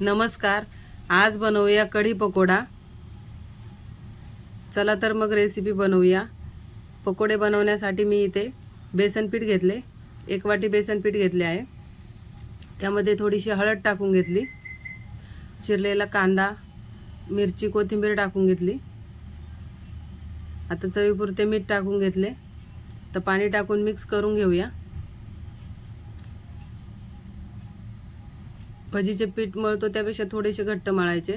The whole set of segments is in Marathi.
नमस्कार. आज बनवूया कढी पकोडा. चला तर मग रेसिपी बनवूया. पकोडे बनवण्यासाठी मी इथे बेसन पीठ घेतले, 1 वाटी बेसन पीठ घेतले आहे. त्यामध्ये थोडीशी हळद टाकून घेतली, चिरलेला कांदा, मिरची, कोथिंबीर टाकून घेतली. आता चवीपुरते मीठ टाकून घेतले. तर पाणी टाकून मिक्स करून घेऊया. भजीचे पीठ मळतो त्यापेक्षा थोडेसे घट्ट मळायचे.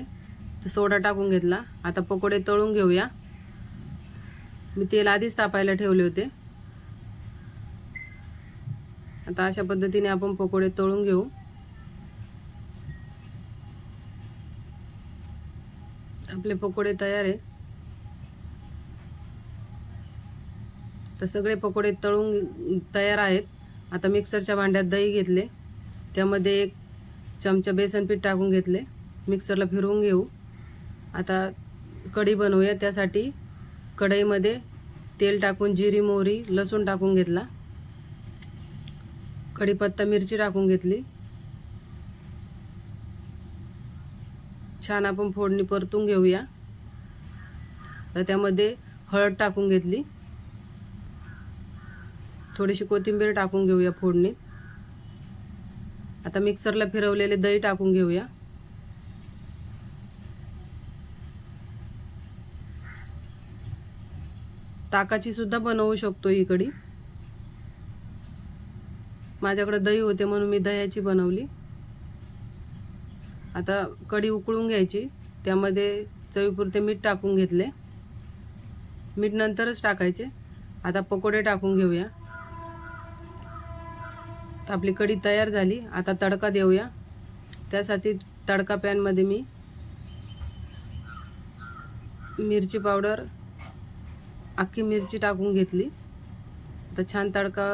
तर सोडा टाकून घेतला. आता पकोडे तळून घेऊया. मी तेल आधीच तापायला ठेवले होते. आता अशा पद्धतीने आपण पकोडे तळून घेऊ. आपले पकोडे तयार आहे. तर सगळे पकोडे तळून तयार आहेत. आता मिक्सरच्या भांड्यात दही घेतले, त्यामध्ये 1 चमचा बेसन पीठ टाकून घेतले. मिक्सरला फिरवून घेऊ. आता कढी बनवूया. त्यासाठी कढईमध्ये तेल टाकून जिरी, मोहरी, लसूण टाकून घेतला. कढीपत्ता, मिरची टाकून घेतली. छान आपण फोडणी परतून घेऊया. तर त्यामध्ये हळद टाकून घेतली, थोडीशी कोथिंबीर टाकून घेऊया फोडणीत. आता मिक्सरला फिरवलेले दही टाकून घेऊया. ताकाची सुद्धा बनवू शकतो ही कढी. माझ्याकडे दही होते म्हणून मी दह्याची बनवली. आता कढी उकळून घ्यायची. त्यामध्ये चवीपुरते मीठ टाकून घेतले. मीठ नंतरच टाकायचे. आता पकोडे टाकून घेऊया. आपली कढी तयार झाली. आता तडका देऊया. त्यासाठी तडका पॅनमध्ये मी मिरची पावडर, अख्खी मिरची टाकून घेतली. आता छान तडका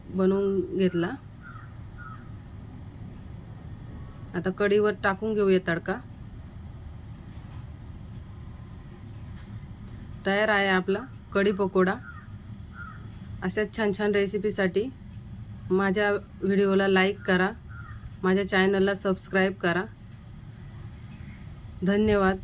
बनवून घेतला. आता कढीवर टाकून घेऊया तडका. तयार आहे आपला कढी पकोडा. अशाच छान छान रेसिपीसाठी माझ्या व्हिडिओला लाईक करा, माझ्या चॅनलला सबस्क्राईब करा. धन्यवाद.